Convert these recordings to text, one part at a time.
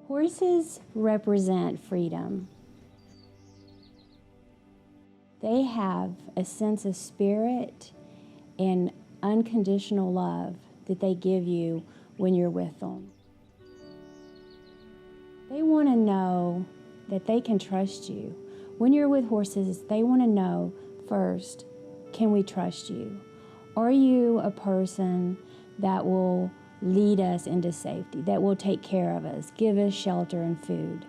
Horses represent freedom. They have a sense of spirit and unconditional love that they give you when you're with them. They want to know that they can trust you. When you're with horses, they want to know first, can we trust you? Are you a person that will lead us into safety, that will take care of us, give us shelter and food?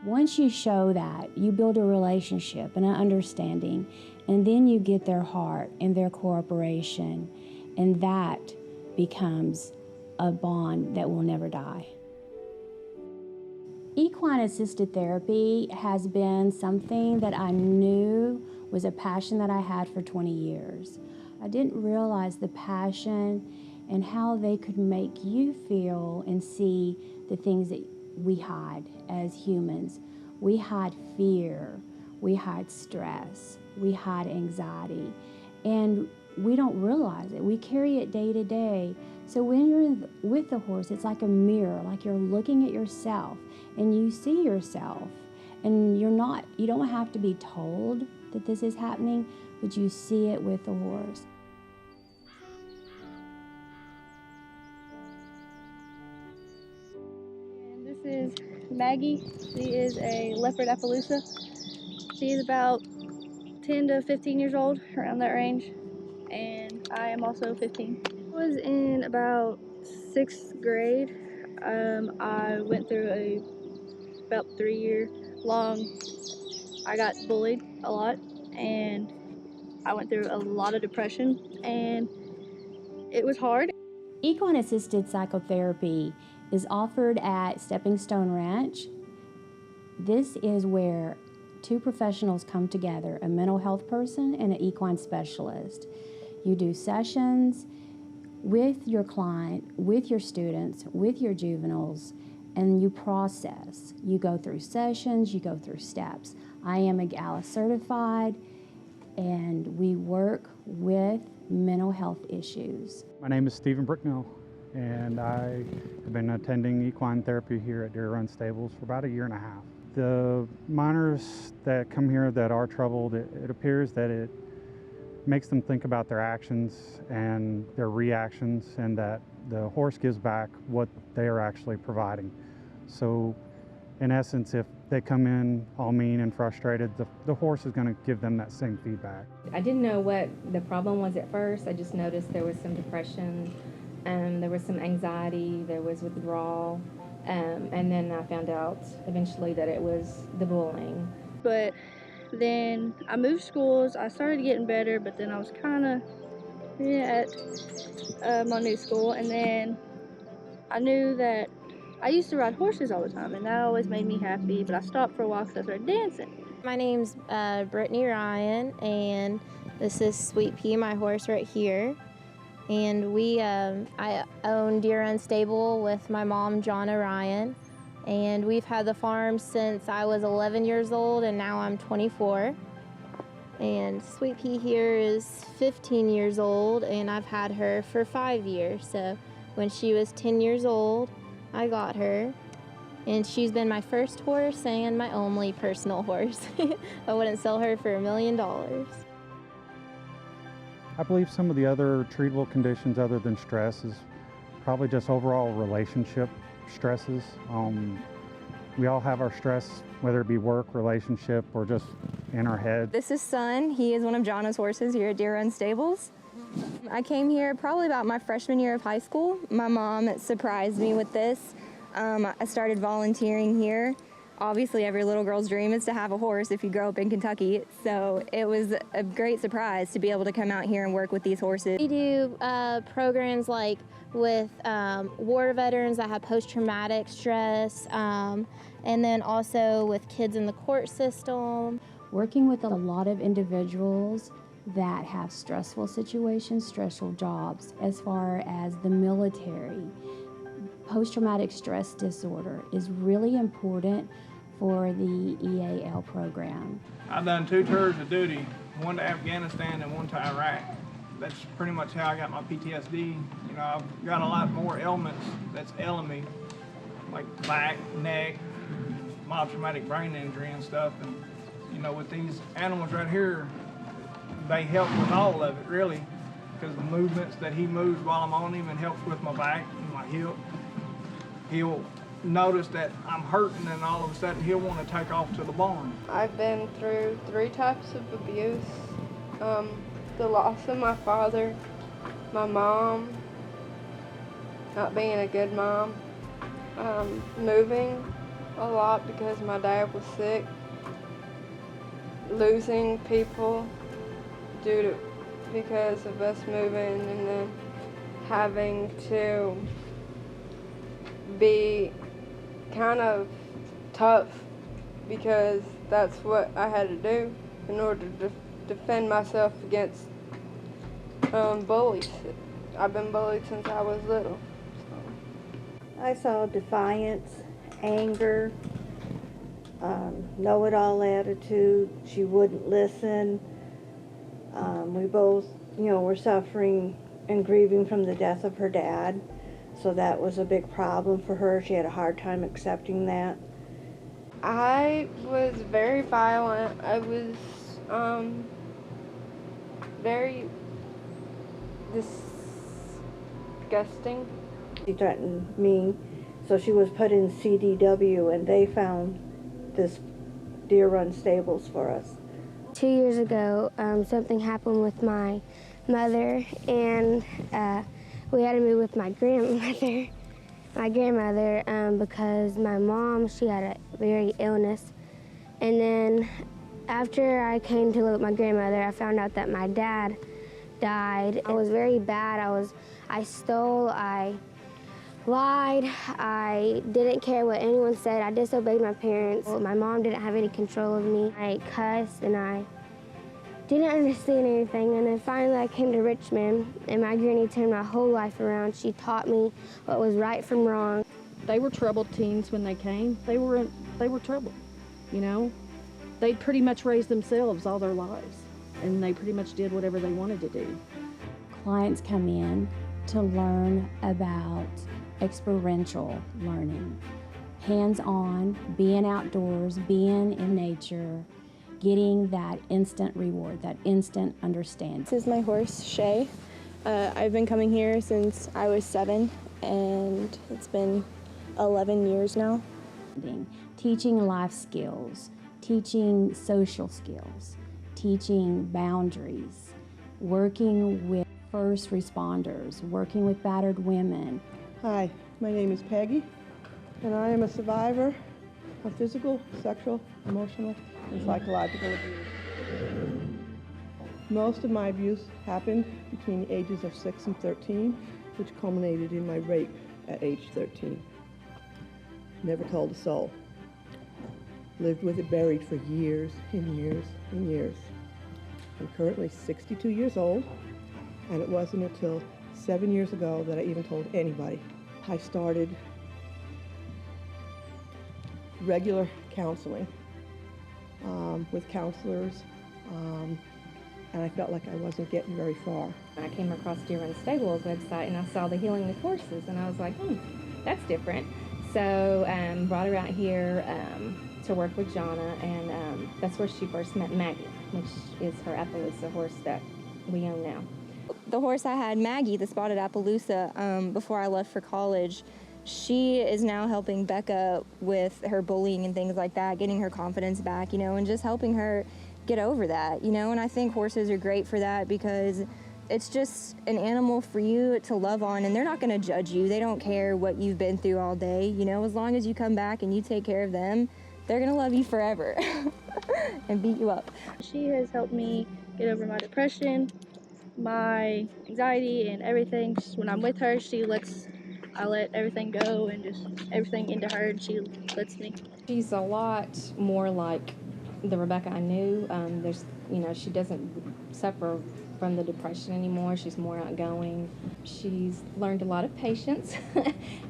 Once you show that, you build a relationship and an understanding, and then you get their heart and their cooperation, and that becomes a bond that will never die. Equine assisted therapy has been something that I knew was a passion that I had for 20 years. I didn't realize the passion and how they could make you feel and see the things that we hide as humans. We hide fear, we hide stress, we hide anxiety, and we don't realize it. We carry it day to day. So when you're with the horse, it's like a mirror, like you're looking at yourself and you see yourself. And you don't have to be told that this is happening, but you see it with the horse. And this is Maggie. She is a leopard Appaloosa. She's about 10 to 15 years old, around that range. And I am also 15. I was in about 6th grade. I went through about 3-year long, I got bullied a lot, and I went through a lot of depression, and it was hard. Equine assisted psychotherapy is offered at Stepping Stone Ranch. This is where two professionals come together, a mental health person and an equine specialist. You do sessions with your client, with your students, with your juveniles, and you process. You go through sessions, you go through steps. I am a GALA certified, and we work with mental health issues. My name is Stephen Bricknell, and I have been attending equine therapy here at Deer Run Stables for about 1.5 years. The minors that come here that are troubled, it appears that it makes them think about their actions and their reactions, and that the horse gives back what they are actually providing. So in essence, if they come in all mean and frustrated, the horse is going to give them that same feedback. I didn't know what the problem was at first. I just noticed there was some depression, there was some anxiety, there was withdrawal, and then I found out eventually that it was the bullying. But then I moved schools. I started getting better, but then I was kind of at my new school, and then I knew that I used to ride horses all the time, and that always made me happy, but I stopped for a while because I started dancing. My name's Brittany Ryan, and this is Sweet Pea, my horse right here. And I own Deer Run Stable with my mom, Jonna Ryan, and we've had the farm since I was 11 years old, and now I'm 24. And Sweet Pea here is 15 years old, and I've had her for 5 years. So when she was 10 years old, I got her, and she's been my first horse and my only personal horse. I wouldn't sell her for $1 million. I believe some of the other treatable conditions other than stress is probably just overall relationship stresses. We all have our stress, whether it be work, relationship, or just in our head. This is Sun. He is one of Jonna's horses here at Deer Run Stables. I came here probably about my freshman year of high school. My mom surprised me with this. I started volunteering here. Obviously, every little girl's dream is to have a horse if you grow up in Kentucky. So it was a great surprise to be able to come out here and work with these horses. We do programs like with war veterans that have post-traumatic stress, and then also with kids in the court system. Working with a lot of individuals that have stressful situations, stressful jobs, as far as the military. Post-traumatic stress disorder is really important for the EAL program. I've done 2 tours of duty, one to Afghanistan and one to Iraq. That's pretty much how I got my PTSD. You know, I've got a lot more ailments that's ailing me like back, neck, mild traumatic brain injury and stuff. And you know, with these animals right here, they help with all of it really, because the movements that he moves while I'm on him and helps with my back and my hip. He'll notice that I'm hurting and all of a sudden he'll want to take off to the barn. I've been through 3 types of abuse. The loss of my father, my mom, not being a good mom, moving a lot because my dad was sick, losing people because of us moving, and then having to be kind of tough because that's what I had to do in order to defend myself against bullies. I've been bullied since I was little. So. I saw defiance, anger, know-it-all attitude. She wouldn't listen. We both, were suffering and grieving from the death of her dad. So that was a big problem for her. She had a hard time accepting that. I was very violent. I was very disgusting. She threatened me, so she was put in CDW, and they found this Deer Run Stables for us. 2 years ago, something happened with my mother, and we had to move with my grandmother. Because my mom, she had a very illness. And then after I came to live with my grandmother, I found out that my dad died. It was very bad. I stole, I lied, I didn't care what anyone said. I disobeyed my parents. My mom didn't have any control of me. I cussed and I didn't understand anything, and then finally I came to Richmond, and my granny turned my whole life around. She taught me what was right from wrong. They were troubled teens when they came. They were troubled, They'd pretty much raised themselves all their lives, and they pretty much did whatever they wanted to do. Clients come in to learn about experiential learning, hands-on, being outdoors, being in nature, getting that instant reward, that instant understanding. This is my horse, Shay. I've been coming here since I was 7, and it's been 11 years now. Teaching life skills, teaching social skills, teaching boundaries, working with first responders, working with battered women. Hi, my name is Peggy, and I am a survivor of physical, sexual, emotional, and psychological abuse. Most of my abuse happened between the ages of 6 and 13, which culminated in my rape at age 13. Never told a soul. Lived with it buried for years and years and years. I'm currently 62 years old, and it wasn't until 7 years ago that I even told anybody. I started regular counseling with counselors, and I felt like I wasn't getting very far. I came across Deer Run Stables website and I saw the healing with horses, and I was like, that's different. So brought her out here to work with Jonna, and that's where she first met Maggie, which is her Appaloosa horse that we own now. The horse I had, Maggie, the spotted Appaloosa, before I left for college, she is now helping Becca with her bullying and things like that, getting her confidence back, and just helping her get over that, and I think horses are great for that because it's just an animal for you to love on, and they're not going to judge you. They don't care what you've been through all day, as long as you come back and you take care of them, they're going to love you forever and beat you up. She has helped me get over my depression, my anxiety, and everything. When I'm with her, I let everything go and just everything into her, and she lets me. She's a lot more like the Rebecca I knew. She doesn't suffer from the depression anymore. She's more outgoing. She's learned a lot of patience.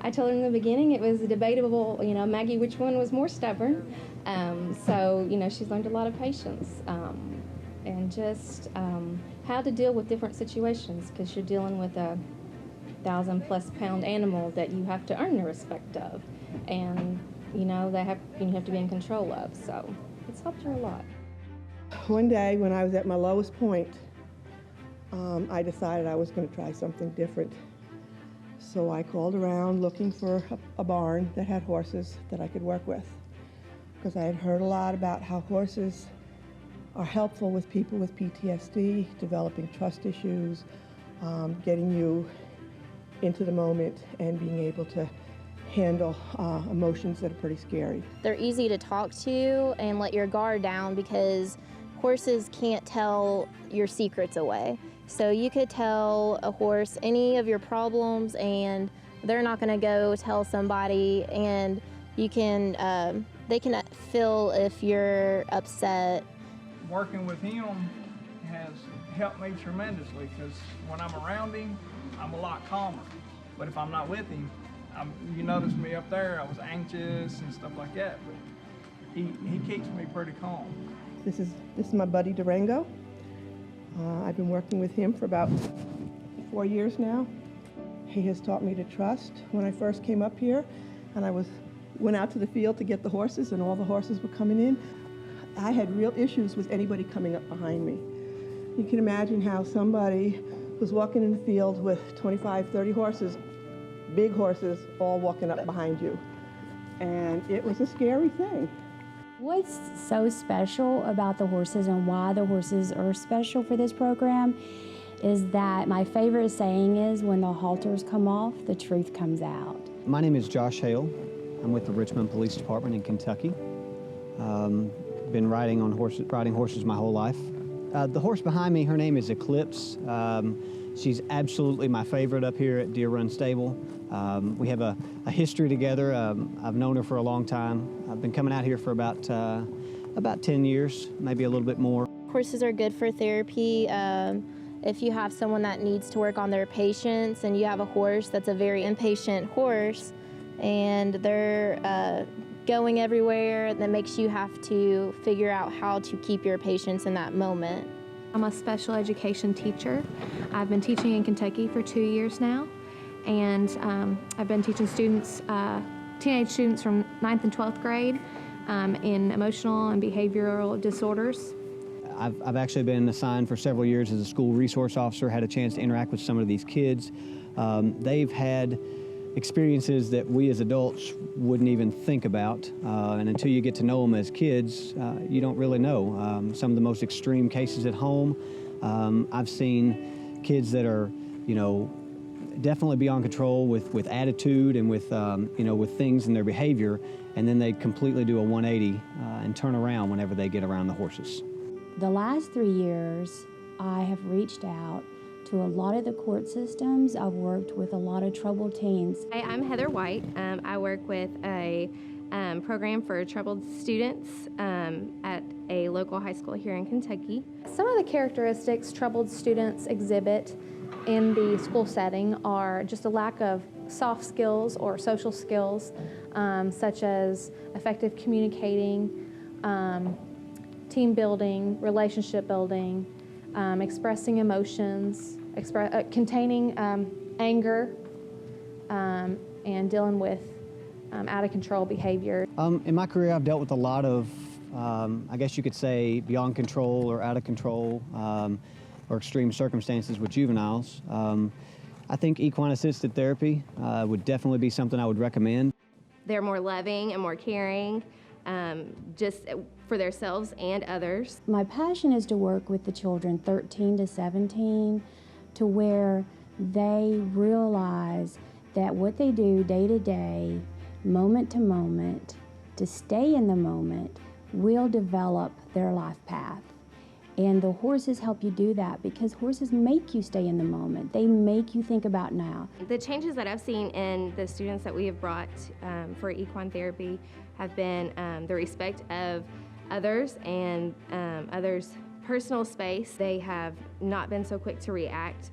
I told her in the beginning it was debatable, Maggie, which one was more stubborn. She's learned a lot of patience and just how to deal with different situations, because you're dealing with a 1,000+ pound animal that you have to earn the respect of. and you know you have to be in control of. So it's helped her a lot. One day when I was at my lowest point, I decided I was going to try something different. So I called around looking for a barn that had horses that I could work with, because I had heard a lot about how horses are helpful with people with PTSD, developing trust issues, getting you into the moment and being able to handle emotions that are pretty scary. They're easy to talk to and let your guard down because horses can't tell your secrets away. So you could tell a horse any of your problems and they're not going to go tell somebody, and you can they can feel if you're upset. Working with him has helped me tremendously, because when I'm around him, I'm a lot calmer. But if I'm not with him, you notice me up there, I was anxious and stuff like that, but he keeps me pretty calm. This is my buddy Durango. I've been working with him for about 4 years now. He has taught me to trust. When I first came up here and I went out to the field to get the horses and all the horses were coming in, I had real issues with anybody coming up behind me. You can imagine how somebody was walking in the field with 25, 30 horses, big horses, all walking up behind you. And it was a scary thing. What's so special about the horses and why the horses are special for this program is that my favorite saying is, when the halters come off, the truth comes out. My name is Josh Hale. I'm with the Richmond Police Department in Kentucky. Been riding horses my whole life. The horse behind me, her name is Eclipse. She's absolutely my favorite up here at Deer Run Stable. We have a history together. I've known her for a long time. I've been coming out here for about 10 years, maybe a little bit more. Horses are good for therapy. If you have someone that needs to work on their patience and you have a horse that's a very impatient horse and they're going everywhere, that makes you have to figure out how to keep your patience in that moment. I'm a special education teacher. I've been teaching in Kentucky for 2 years now, and I've been teaching students, teenage students from 9th and 12th grade in emotional and behavioral disorders. I've actually been assigned for several years as a school resource officer, had a chance to interact with some of these kids. They've had experiences that we as adults wouldn't even think about, and until you get to know them as kids, you don't really know. Some of the most extreme cases at home, I've seen kids that are, definitely beyond control with attitude and with, with things in their behavior, and then they completely do a 180 and turn around whenever they get around the horses. The last 3 years, I have reached out to a lot of the court systems. I've worked with a lot of troubled teens. Hi, I'm Heather White. I work with a program for troubled students at a local high school here in Kentucky. Some of the characteristics troubled students exhibit in the school setting are just a lack of soft skills or social skills, such as effective communicating, team building, relationship building, expressing emotions, containing anger, and dealing with out of control behavior. In my career, I've dealt with a lot of, I guess you could say, beyond control or out of control or extreme circumstances with juveniles. I think equine assisted therapy would definitely be something I would recommend. They're more loving and more caring, just for themselves and others. My passion is to work with the children 13 to 17 to where they realize that what they do day to day, moment to moment, to stay in the moment, will develop their life path. And the horses help you do that because horses make you stay in the moment. They make you think about now. The changes that I've seen in the students that we have brought for equine therapy have been the respect of others and others' personal space. They have not been so quick to react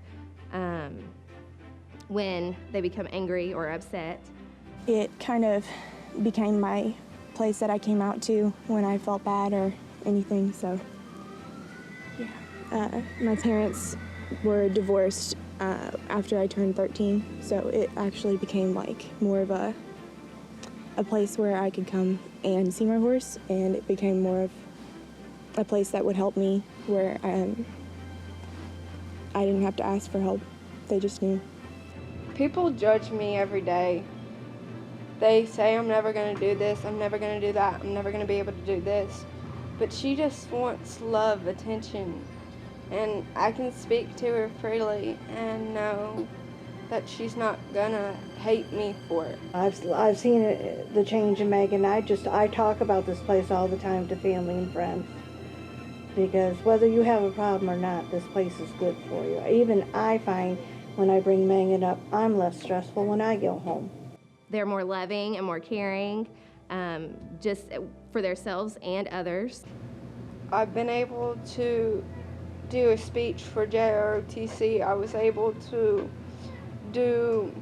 when they become angry or upset. It kind of became my place that I came out to when I felt bad or anything, so yeah. My parents were divorced after I turned 13, so it actually became like more of a a place where I could come and see my horse, and it became more of a place that would help me, where I didn't have to ask for help. They just knew. People judge me every day. They say I'm never going to do this, I'm never going to do that, I'm never going to be able to do this. But she just wants love, attention, and I can speak to her freely and know that she's not gonna hate me for it. I've seen the change in Megan. I talk about this place all the time to family and friends, because whether you have a problem or not, this place is good for you. Even I find when I bring Megan up, I'm less stressful when I go home. They're more loving and more caring, just for themselves and others. I've been able to do a speech for JROTC. I was able to do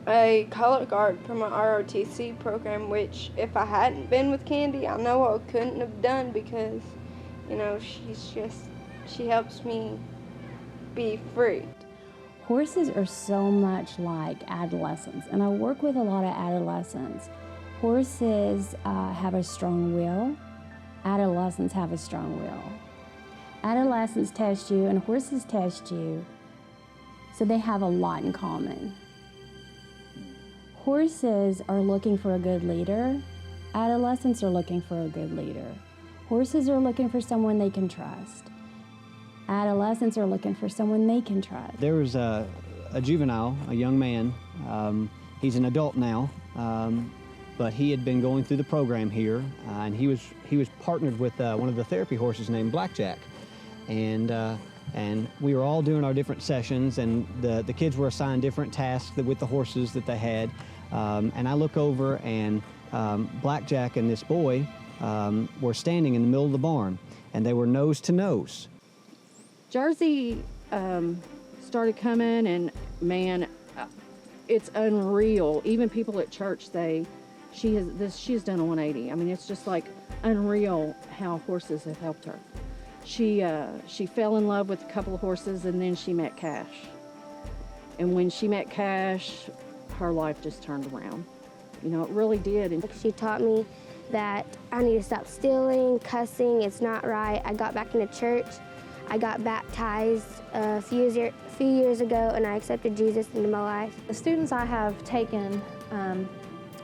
a color guard for my ROTC program, which if I hadn't been with Candy, I know I couldn't have done, because, you know, she helps me be free. Horses are so much like adolescents, and I work with a lot of adolescents. Horses have a strong will. Adolescents have a strong will. Adolescents test you and horses test you, so they have a lot in common. Horses are looking for a good leader. Adolescents are looking for a good leader. Horses are looking for someone they can trust. Adolescents are looking for someone they can trust. There was a juvenile, a young man. He's an adult now, but he had been going through the program here, and he was partnered with one of the therapy horses named Blackjack, and we were all doing our different sessions, and the kids were assigned different tasks with the horses that they had, and I look over, and Blackjack and this boy were standing in the middle of the barn, and they were nose to nose. Jersey started coming, and man, it's unreal. Even people at church say she has done a 180. I mean, it's just like unreal how horses have helped her. She fell in love with a couple of horses, and then she met Cash. And when she met Cash, her life just turned around. You know, it really did. And she taught me that I need to stop stealing, cussing, it's not right. I got back into church. I got baptized a few years ago, and I accepted Jesus into my life. The students I have taken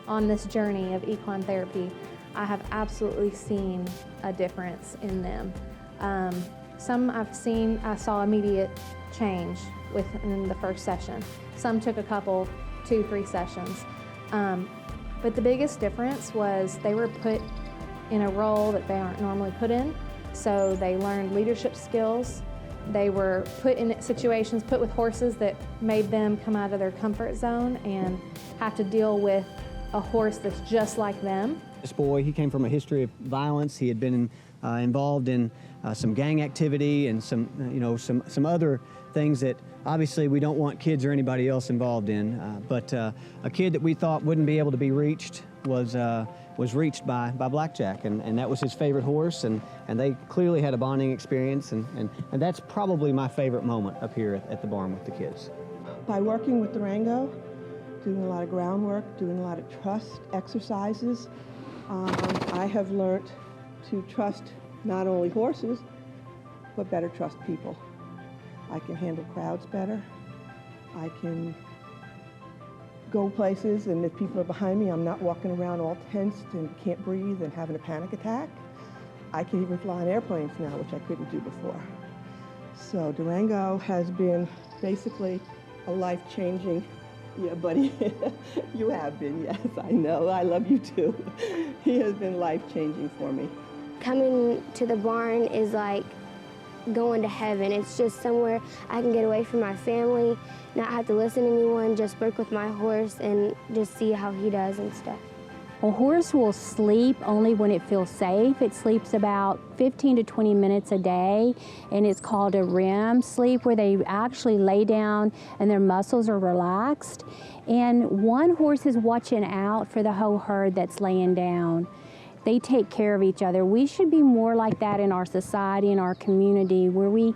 on this journey of equine therapy, I have absolutely seen a difference in them. Some I saw immediate change within the first session. Some took a couple, 2-3 sessions. But the biggest difference was they were put in a role that they aren't normally put in. So they learned leadership skills. They were put in situations, put with horses that made them come out of their comfort zone and have to deal with a horse that's just like them. This boy, he came from a history of violence. He had been involved in some gang activity and some other things that obviously we don't want kids or anybody else involved in. But a kid that we thought wouldn't be able to be reached was reached by Blackjack, and that was his favorite horse, and they clearly had a bonding experience, and that's probably my favorite moment up here at the barn with the kids. By working with Durango, doing a lot of groundwork, doing a lot of trust exercises, I have learned to trust not only horses, but better trust people. I can handle crowds better. I can go places, and if people are behind me, I'm not walking around all tensed and can't breathe and having a panic attack. I can even fly in airplanes now, which I couldn't do before. So Durango has been basically a life-changing, yeah, buddy, you have been, yes, I know, I love you too. He has been life-changing for me. Coming to the barn is like going to heaven. It's just somewhere I can get away from my family, not have to listen to anyone, just work with my horse and just see how he does and stuff. A horse will sleep only when it feels safe. It sleeps about 15 to 20 minutes a day, and it's called a REM sleep, where they actually lay down and their muscles are relaxed. And one horse is watching out for the whole herd that's laying down. They take care of each other. We should be more like that in our society, in our community, where we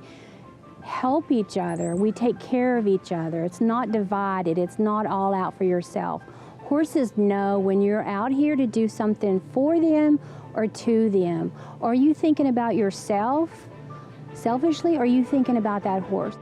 help each other. We take care of each other. It's not divided. It's not all out for yourself. Horses know when you're out here to do something for them or to them. Are you thinking about yourself selfishly, or are you thinking about that horse?